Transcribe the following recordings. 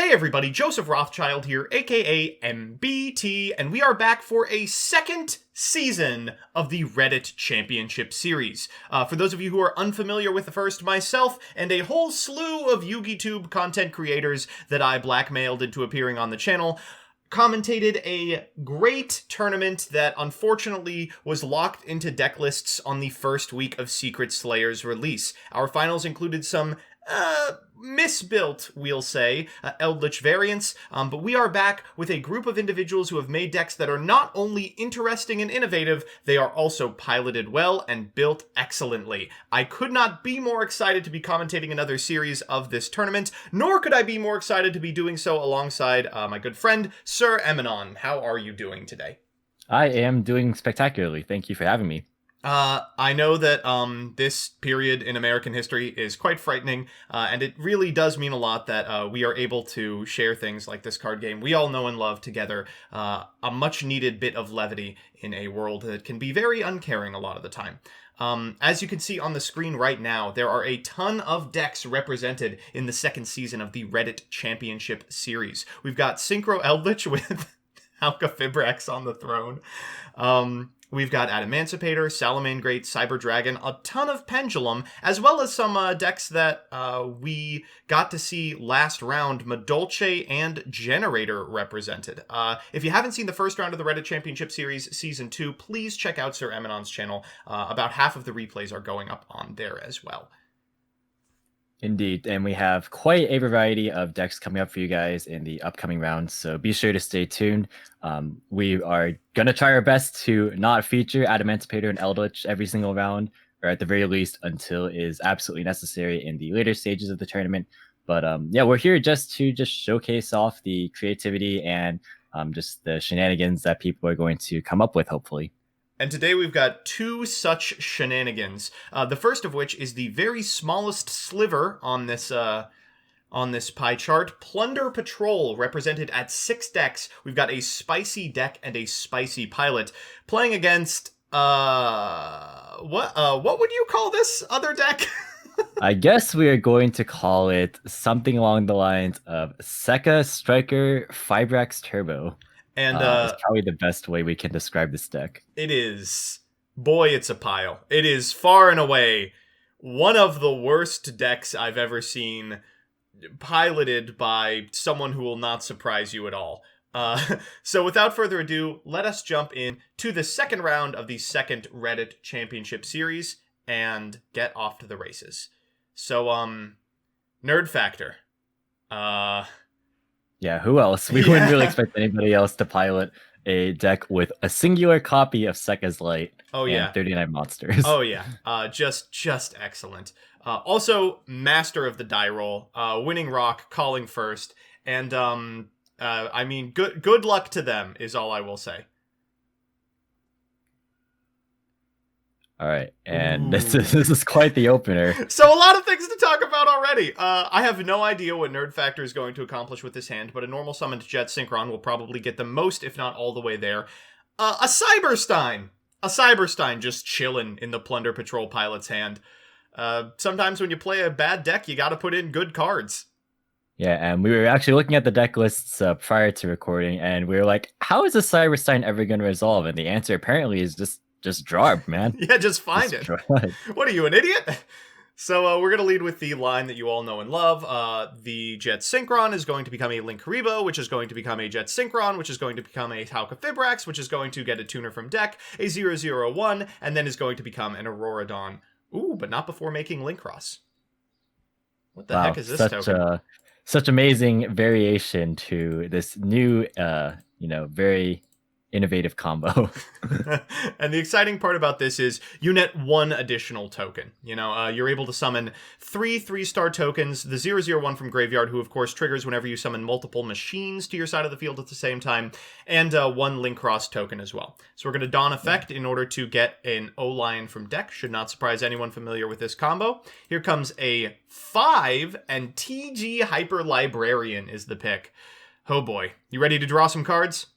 Hey everybody, Joseph Rothschild here, aka MBT, and we are back for a second season of the Reddit Championship Series. For those of you who are unfamiliar with the first, myself and a whole slew of YugiTube content creators that I blackmailed into appearing on the channel commentated a great tournament that unfortunately was locked into deck lists on the first week of Secret Slayer's release. Our finals included some misbuilt, we'll say, Eldritch variants, but we are back with a group of individuals who have made decks that are not only interesting and innovative, they are also piloted well and built excellently. I could not be more excited to be commentating another series of this tournament, nor could I be more excited to be doing so alongside my good friend, Sir Emanon. How are you doing today? I am doing spectacularly. Thank you for having me. I know that this period in American history is quite frightening, and it really does mean a lot that we are able to share things like this card game we all know and love together, a much-needed bit of levity in a world that can be very uncaring a lot of the time. As you can see on the screen right now, there are a ton of decks represented in the second season of the Reddit Championship Series. We've got Synchro Eldritch with Alka-Fibrax on the throne. We've got Adamancipator, Salamane Great, Cyber Dragon, a ton of Pendulum, as well as some decks that we got to see last round, Madolche and Generator represented. If you haven't seen the first round of the Reddit Championship Series Season 2, please check out Sir Emanon's channel. About half of the replays are going up on there as well. Indeed, and we have quite a variety of decks coming up for you guys in the upcoming rounds, so be sure to stay tuned. We are going to try our best to not feature Adamancipator and Eldritch every single round, or at the very least until it is absolutely necessary in the later stages of the tournament. But yeah, we're here just to showcase off the creativity and just the shenanigans that people are going to come up with, hopefully. And today we've got two such shenanigans. The first of which is the very smallest sliver on this pie chart. Plunder Patroll, represented at 6 decks. We've got a spicy deck and a spicy pilot playing against what would you call this other deck? I guess we are going to call it something along the lines of Sekka Striker Fibrax Turbo. And it's probably the best way we can describe this deck. It is. Boy, it's a pile. It is far and away one of the worst decks I've ever seen piloted by someone who will not surprise you at all. So without further ado, let us jump in to the second round of the second Reddit Championship Series and get off to the races. So, Nerd Factor. Yeah, who else? We wouldn't really expect anybody else to pilot a deck with a singular copy of Sekka's Light and 39 monsters. Oh, yeah. Just excellent. Also, master of the die roll, winning rock, calling first, and, I mean, good luck to them is all I will say. All right, and this is quite the opener. So a lot of things to talk about already. I have no idea what Nerd Factor is going to accomplish with this hand, but a normal summoned Jet Synchron will probably get the most, if not all the way there. A Cyberstein just chilling in the Plunder Patrol pilot's hand. Sometimes when you play a bad deck, you gotta put in good cards. Yeah, and we were actually looking at the deck lists prior to recording, and we were like, how is a Cyberstein ever going to resolve? And the answer apparently is just draw it, man. Yeah, just find it. What are you, an idiot? So we're going to lead with the line that you all know and love. The Jet Synchron is going to become a Linkuriboh, which is going to become a Jet Synchron, which is going to become a Alka-Fibrax, which is going to get a tuner from deck, a 0/0/1, and then is going to become an Auroradon. Ooh, but not before making Linkross. What the heck is this token? Such amazing variation to this new, very innovative combo. And the exciting part about this is you net one additional token. You're able to summon 3-3-star tokens, the 0/0/1 from Graveyard, who of course triggers whenever you summon multiple machines to your side of the field at the same time, and one Linkross token as well. So we're going to Dawn Effect in order to get an O-Lion from deck. Should not surprise anyone familiar with this combo. Here comes a 5, and TG Hyper Librarian is the pick. Oh boy. You ready to draw some cards?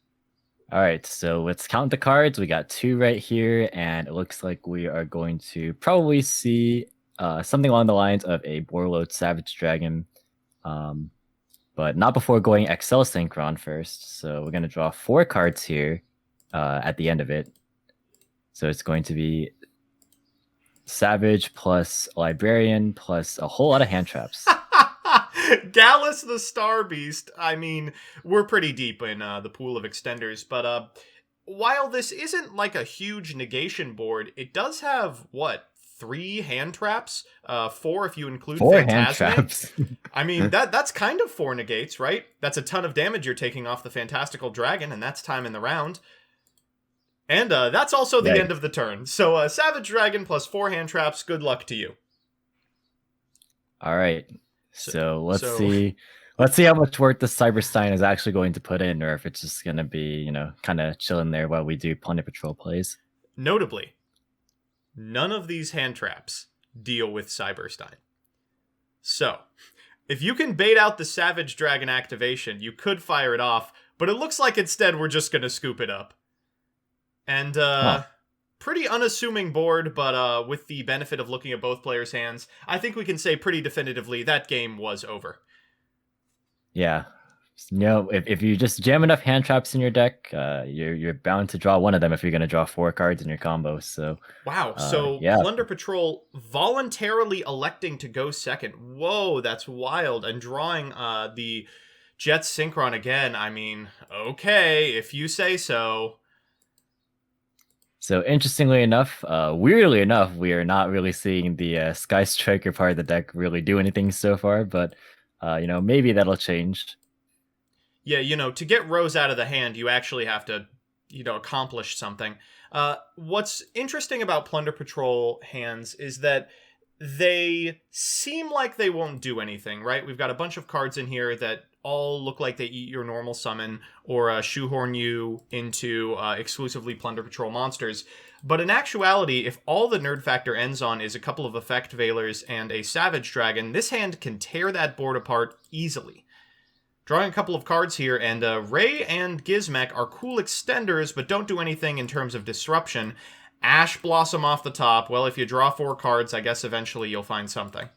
All right, so let's count the cards. We got 2 right here, and it looks like we are going to probably see something along the lines of a Borload Savage Dragon, but not before going Excel Synchron first. So we're going to draw 4 cards here at the end of it. So it's going to be Savage plus Librarian plus a whole lot of hand traps. Gallus the Star Beast. I mean, we're pretty deep in the pool of extenders, but while this isn't like a huge negation board, it does have, what, 3 hand traps? 4 if you include 4 hand Phantasme. traps. I mean, that's kind of 4 negates, right? That's a ton of damage you're taking off the Fantastical Dragon, and that's time in the round. And that's also the end of the turn. So Savage Dragon plus 4 hand traps, good luck to you. All right. So let's see. Let's see how much work the Cyberstein is actually going to put in, or if it's just going to be, kind of chilling there while we do Plunder Patrol plays. Notably, none of these hand traps deal with Cyberstein. So, if you can bait out the Savage Dragon activation, you could fire it off, but it looks like instead we're just going to scoop it up. And, pretty unassuming board, but with the benefit of looking at both players' hands, I think we can say pretty definitively that game was over. Yeah. If you just jam enough hand traps in your deck, you're bound to draw one of them if you're going to draw 4 cards in your combo. So wow. Plunder Patrol voluntarily electing to go second. Whoa, that's wild. And drawing the Jet Synchron again. I mean, okay, if you say so. So interestingly enough, weirdly enough, we are not really seeing the Sky Striker part of the deck really do anything so far, but maybe that'll change. Yeah, to get Rose out of the hand, you actually have to, accomplish something. What's interesting about Plunder Patrol hands is that they seem like they won't do anything, right? We've got a bunch of cards in here that all look like they eat your normal summon or shoehorn you into exclusively Plunder Patrol monsters. But in actuality, if all the nerd factor ends on is a couple of Effect Veilers and a Savage Dragon, this hand can tear that board apart easily. Drawing a couple of cards here, and Ray and Gizmek are cool extenders, but don't do anything in terms of disruption. Ash Blossom off the top. Well, if you draw 4 cards, I guess eventually you'll find something.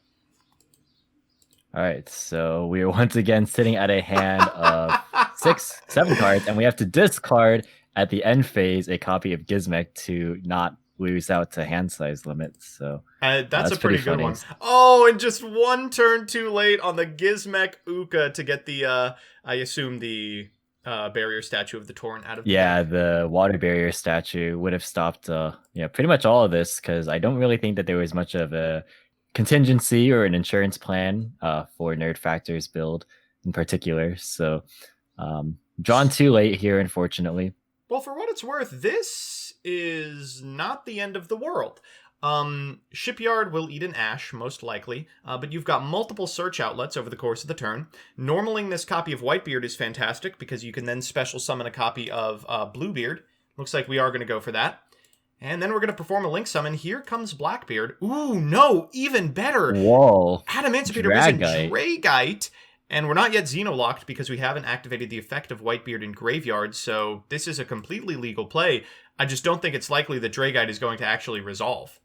All right, so we are once again sitting at a hand of 7 cards, and we have to discard at the end phase a copy of Gizmek to not lose out to hand size limits. So that's a pretty good one. Oh, and just 1 turn too late on the Gizmek Uka to get the, I assume the barrier statue of the Torrent out of the deck. The water barrier statue would have stopped pretty much all of this, because I don't really think that there was much of a contingency or an insurance plan for Nerd Factor's build in particular. So drawn too late here, unfortunately. Well, for what it's worth, this is not the end of the world. Shipyard will eat an Ash, most likely, but you've got multiple search outlets over the course of the turn. Normaling this copy of Whitebeard is fantastic, because you can then special summon a copy of Bluebeard. Looks like we are going to go for that. And then we're going to perform a Link Summon. Here comes Blackbeard. Ooh, no, even better. Whoa. Adamancipator was in Dragite. And we're not yet Xenolocked because we haven't activated the effect of Whitebeard in Graveyard, so this is a completely legal play. I just don't think it's likely that Dragite is going to actually resolve.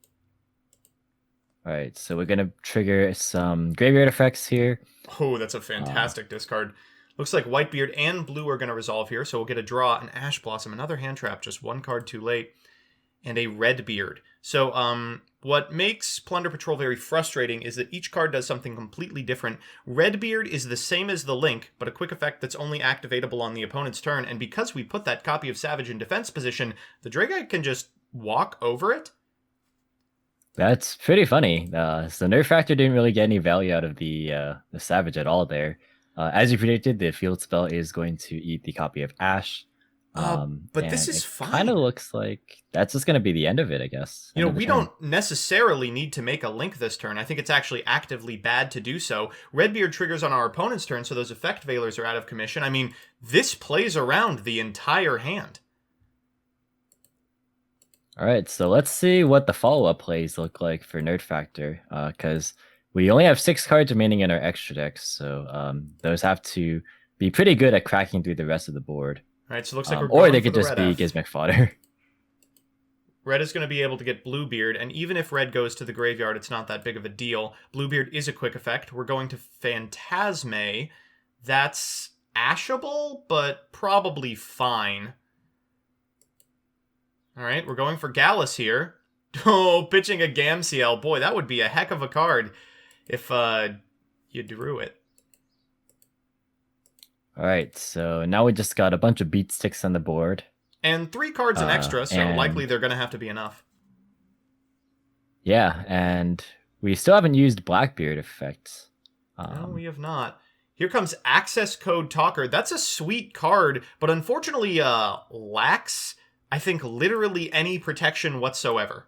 All right, so we're going to trigger some Graveyard effects here. Oh, that's a fantastic discard. Looks like Whitebeard and Blue are going to resolve here, so we'll get a draw, an Ash Blossom, another hand trap, just 1 card too late, and a Redbeard. So, what makes Plunder Patrol very frustrating is that each card does something completely different. Redbeard is the same as the Link, but a quick effect that's only activatable on the opponent's turn, and because we put that copy of Savage in defense position, the Dragite can just walk over it. That's pretty funny. So Nerf Factor didn't really get any value out of the Savage at all there. As you predicted, the field spell is going to eat the copy of Ash. But this is fine. Kind of looks like that's just going to be the end of it, I guess. We don't necessarily need to make a Link this turn. I think it's actually actively bad to do so. Redbeard triggers on our opponent's turn, so those Effect Veilers are out of commission. I mean, this plays around the entire hand. All right, so let's see what the follow-up plays look like for Nerd Factor, because we only have 6 cards remaining in our extra decks, so those have to be pretty good at cracking through the rest of the board. All right, so it looks like we're or they could just be Gizmek fodder. Red is going to be able to get Bluebeard, and even if Red goes to the graveyard, it's not that big of a deal. Bluebeard is a quick effect. We're going to Phantasme That's ashable, but probably fine. All right, we're going for Gallus here. Oh, pitching a Gamciel. Boy, that would be a heck of a card if you drew it. All right, so now we just got a bunch of beat sticks on the board. And 3 cards in extra, so likely they're going to have to be enough. Yeah, and we still haven't used Blackbeard effects. No, we have not. Here comes Access Code Talker. That's a sweet card, but unfortunately lacks, I think, literally any protection whatsoever.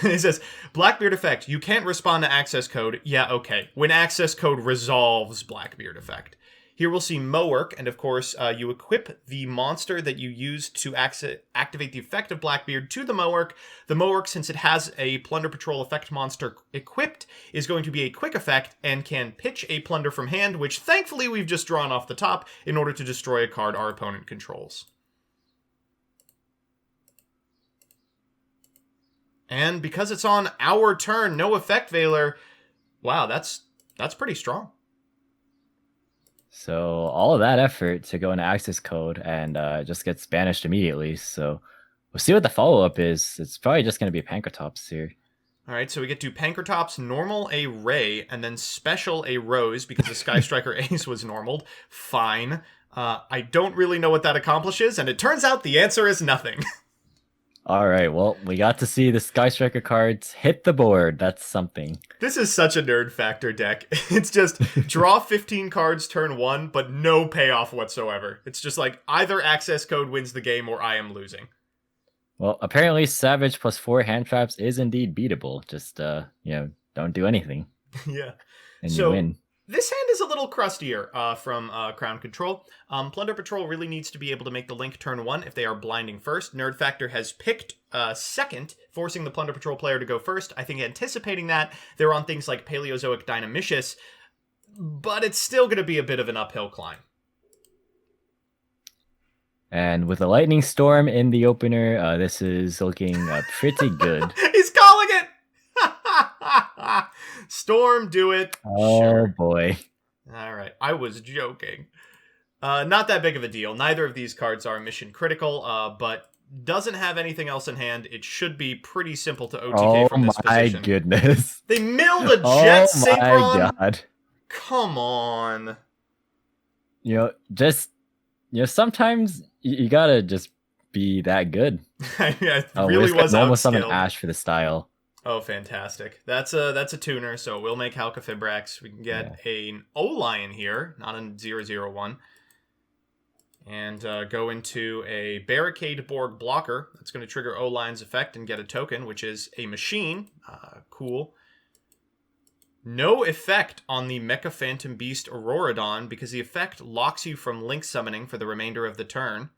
It says, Blackbeard effect. You can't respond to access code. Yeah, okay. When access code resolves Blackbeard effect. Here we'll see Mowork, and of course, you equip the monster that you use to activate the effect of Blackbeard to the Mowork. The Mowork, since it has a Plunder Patrol effect monster equipped, is going to be a quick effect and can pitch a Plunder from hand, which thankfully we've just drawn off the top in order to destroy a card our opponent controls. And because it's on our turn, no effect Veiler, wow, that's pretty strong. So all of that effort to go into access code and just gets banished immediately. So we'll see what the follow-up is. It's probably just going to be Pankratops here. All right, so we get to Pankratops, normal a Ray, and then special a Rose because the Sky Striker Ace was normaled. Fine. I don't really know what that accomplishes, and it turns out the answer is nothing. All right, well, we got to see the Sky Striker cards hit the board. That's something. This is such a nerd factor deck. It's just draw 15 cards turn 1, but no payoff whatsoever. It's just like either access code wins the game or I am losing. Well, apparently Savage plus 4 hand traps is indeed beatable. Just, don't do anything. Yeah. And you win. This hand is a little crustier from Crown Control. Plunder Patrol really needs to be able to make the link turn 1 if they are blinding first. Nerd Factor has picked second, forcing the Plunder Patrol player to go first. I think anticipating that, they're on things like Paleozoic Dynamicious, but it's still going to be a bit of an uphill climb. And with a Lightning Storm in the opener, this is looking pretty good. He's calling it! Storm, do it. Oh, sure. Boy. All right. I was joking. Not that big of a deal. Neither of these cards are mission critical, but doesn't have anything else in hand. It should be pretty simple to OTK from this position. Oh, my goodness. They milled a Jet Synchron? Oh, my God. Come on. Sometimes you gotta just be that good. It really was almost outskilled. Summon Ash for the style. Oh, fantastic. That's a tuner, so we'll make Halka-Fibrax. We can get an O-Lion here, not a 0/0/1. And go into a Barricade Borg blocker. That's going to trigger O-Lion's effect and get a token, which is a machine. Cool. No effect on the Mecha Phantom Beast Auroradon because the effect locks you from Link summoning for the remainder of the turn.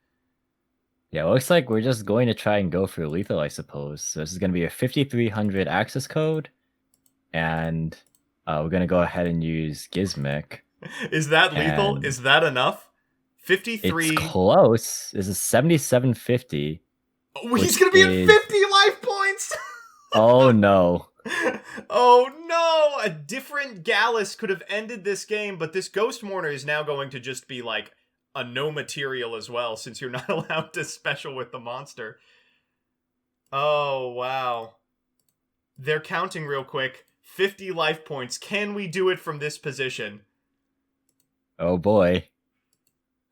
Yeah, it looks like we're just going to try and go for lethal, I suppose. So this is going to be a 5300 access code, and we're going to go ahead and use Gizmek. Is that lethal? Is that enough? 53. It's close. This is 7750. Oh, he's going to be at 50 life points! Oh, no. Oh, no! A different Gallus could have ended this game, but this Ghost Mourner is now going to just be like a no material as well, since you're not allowed to special with the monster. Oh, wow. They're counting real quick. 50 life points. Can we do it from this position? Oh, boy.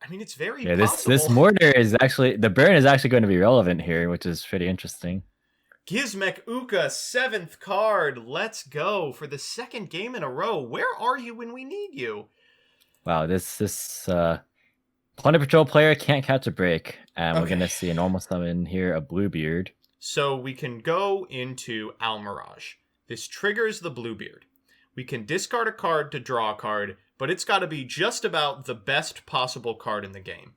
I mean, it's very possible. This mortar is actually... The burn is actually going to be relevant here, which is pretty interesting. Gizmek Uka, 7th card. Let's go for the second game in a row. Where are you when we need you? Wow, this Plunder Patrol player can't catch a break. And we're going to see a normal summon here, a Bluebeard. So we can go into Almirage. This triggers the Bluebeard. We can discard a card to draw a card, but it's got to be just about the best possible card in the game.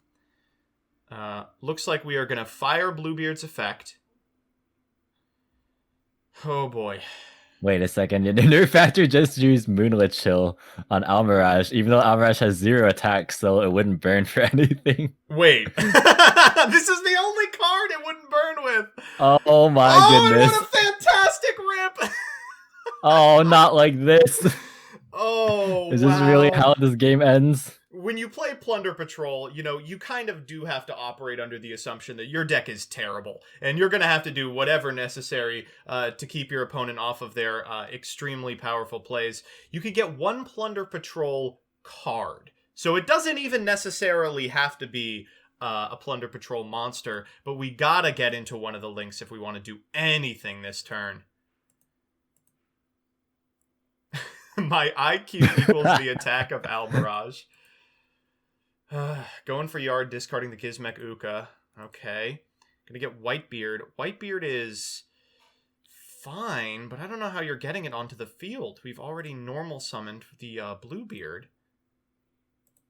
Looks like we are going to fire Bluebeard's effect. Oh boy. Wait a second. The Nerf Factor just used Moonlit Chill on Almirage, even though Almirage has 0 attacks, so it wouldn't burn for anything. Wait. This is the only card it wouldn't burn with. Oh my goodness. What a fantastic rip. Oh, not like this. Oh, Is this really wow. how this game ends? When you play Plunder Patrol, you kind of do have to operate under the assumption that your deck is terrible, and you're going to have to do whatever necessary to keep your opponent off of their extremely powerful plays. You could get one Plunder Patrol card, so it doesn't even necessarily have to be a Plunder Patrol monster, but we gotta get into one of the links if we want to do anything this turn. My IQ equals the attack of Almirage. Going for Yard, discarding the Gizmek Uka. Okay. Gonna get Whitebeard. Whitebeard is fine, but I don't know how you're getting it onto the field. We've already normal summoned the Bluebeard.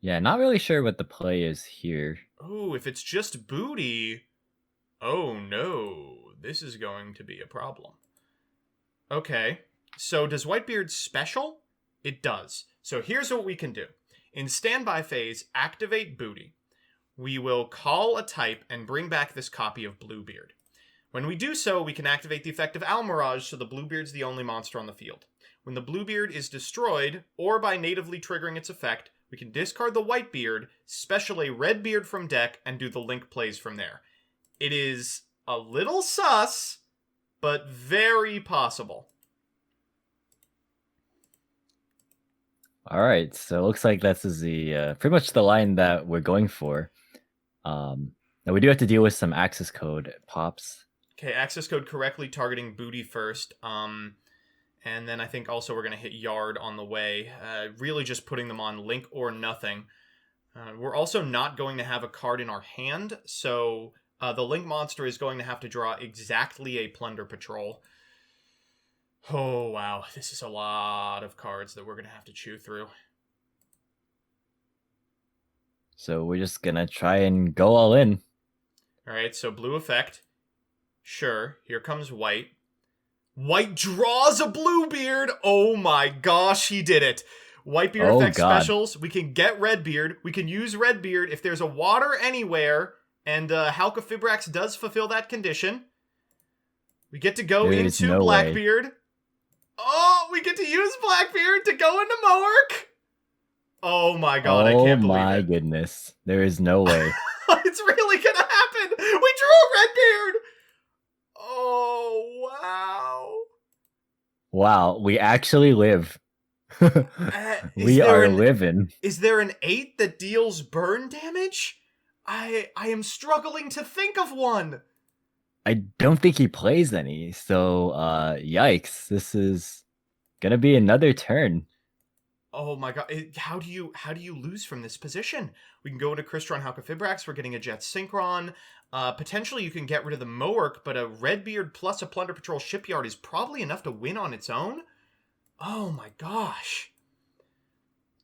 Yeah, not really sure what the play is here. Oh, if it's just booty... Oh no, this is going to be a problem. Okay, so does Whitebeard special? It does. So here's what we can do. In standby phase, activate booty. We will call a type and bring back this copy of Bluebeard. When we do so, we can activate the effect of Almirage, so the Bluebeard's the only monster on the field. When the Bluebeard is destroyed, or by natively triggering its effect, we can discard the Whitebeard, special a Redbeard from deck, and do the link plays from there. It is a little sus, but very possible. All right, so it looks like this is the pretty much the line that we're going for. Now we do have to deal with some access code pops. Okay, access code correctly targeting booty first. And then I think also we're going to hit Yard on the way. Really just putting them on link or nothing. We're also not going to have a card in our hand, so the link monster is going to have to draw exactly a Plunder Patrol. Oh, wow. This is a lot of cards that we're going to have to chew through. So we're just going to try and go all in. All right, so blue effect. Sure, here comes white. White draws a Bluebeard. Oh my gosh, he did it. Whitebeard effect specials. We can get Redbeard. We can use Redbeard if there's a water anywhere, and Halka Fibrax does fulfill that condition. We get to go into Blackbeard. Oh, we get to use Blackbeard to go into Moark. Oh my god, I can't believe it. Oh my goodness. There is no way. It's really gonna happen. We drew a Redbeard. Oh, wow. Wow, we actually live. We are living. Is there an 8 that deals burn damage? I am struggling to think of one. I don't think he plays any, so yikes. This is gonna be another turn. Oh my god, how do you lose from this position? We can go into Crystron Halka Fibrax, we're getting a Jet Synchron. Potentially you can get rid of the Moark, but a Redbeard plus a Plunder Patrol Shipyard is probably enough to win on its own? Oh my gosh.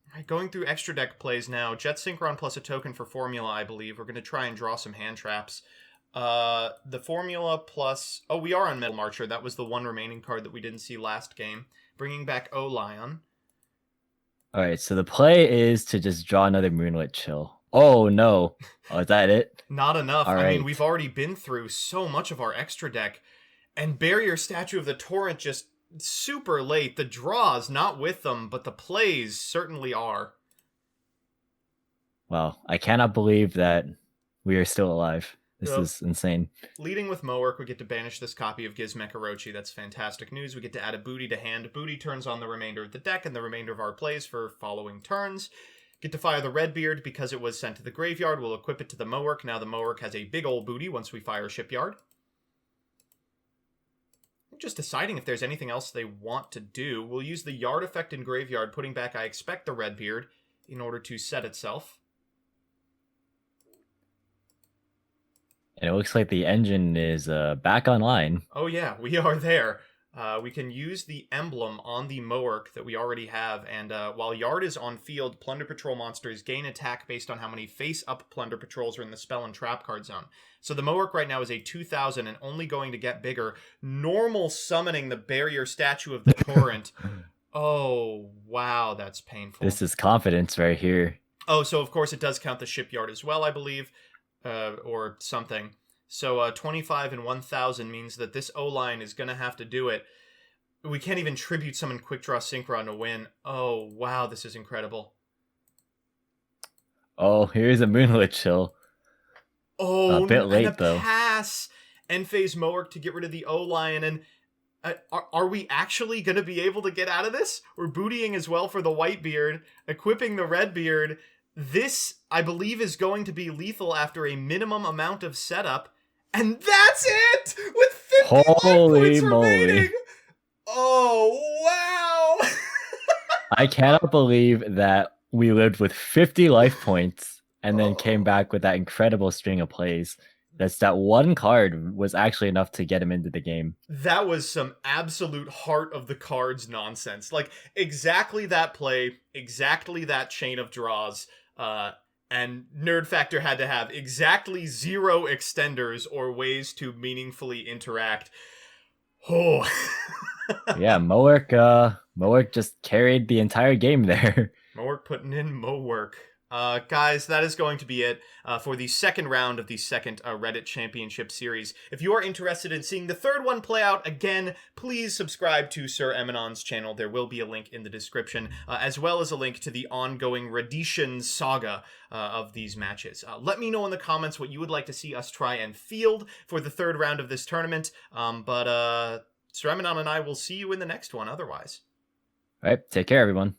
Alright, going through extra deck plays now. Jet Synchron plus a token for Formula, I believe. We're going to try and draw some hand traps. The Formula plus... Oh, we are on Metal Marcher. That was the one remaining card that we didn't see last game. Bringing back Olion. Alright, so the play is to just draw another Moonlit Chill. Oh, no. Oh, is that it? Not enough. All I right. mean, we've already been through so much of our extra deck. And Barrier Statue of the Torrent just super late. The draws, not with them, but the plays certainly are. Well, I cannot believe that we are still alive. This is insane. Leading with Moark, we get to banish this copy of Gizmek Orochi. That's fantastic news. We get to add a booty to hand. Booty turns on the remainder of the deck and the remainder of our plays for following turns. Get to fire the Redbeard because it was sent to the graveyard. We'll equip it to the Moark. Now the Moark has a big old booty once we fire Shipyard. I'm just deciding if there's anything else they want to do. We'll use the Yard effect in graveyard, putting back I expect the Redbeard in order to set itself. And it looks like the engine is back online. Oh yeah, we are there. We can use the emblem on the Moark that we already have, and while Yard is on field, Plunder Patrol monsters gain attack based on how many face-up Plunder Patrols are in the spell and trap card zone. So the Moark right now is a 2,000 and only going to get bigger. Normal summoning the Barrier Statue of the Torrent. Oh, wow, that's painful. This is confidence right here. Oh, so of course it does count the Shipyard as well, I believe. Or something. So 25 and 1,000 means that this O-line is going to have to do it. We can't even tribute summon Quick Draw Synchron to win. Oh, wow, this is incredible. Oh, here's a Moonlit Chill. Oh, A bit and late, a though. pass. End-phase Moark to get rid of the O-Lion, and are we actually going to be able to get out of this? We're bootying as well for the Whitebeard, equipping the Redbeard. This, I believe, is going to be lethal after a minimum amount of setup. And that's it! With 50 life points remaining! Oh, wow! I cannot believe that we lived with 50 life points and then came back with that incredible string of plays. That one card was actually enough to get him into the game. That was some absolute heart of the cards nonsense. Like, exactly that play, exactly that chain of draws, and Nerd Factor had to have exactly 0 extenders or ways to meaningfully interact. Oh. Yeah, Moark just carried the entire game there. Moark putting in Mo work. Guys, that is going to be it for the second round of the second Reddit Championship Series. If you are interested in seeing the third one play out, again, please subscribe to Sir Emanon's channel. There will be a link in the description, as well as a link to the ongoing Redician saga of these matches. Let me know in the comments what you would like to see us try and field for the third round of this tournament. But Sir Emanon and I will see you in the next one otherwise. All right, take care, everyone.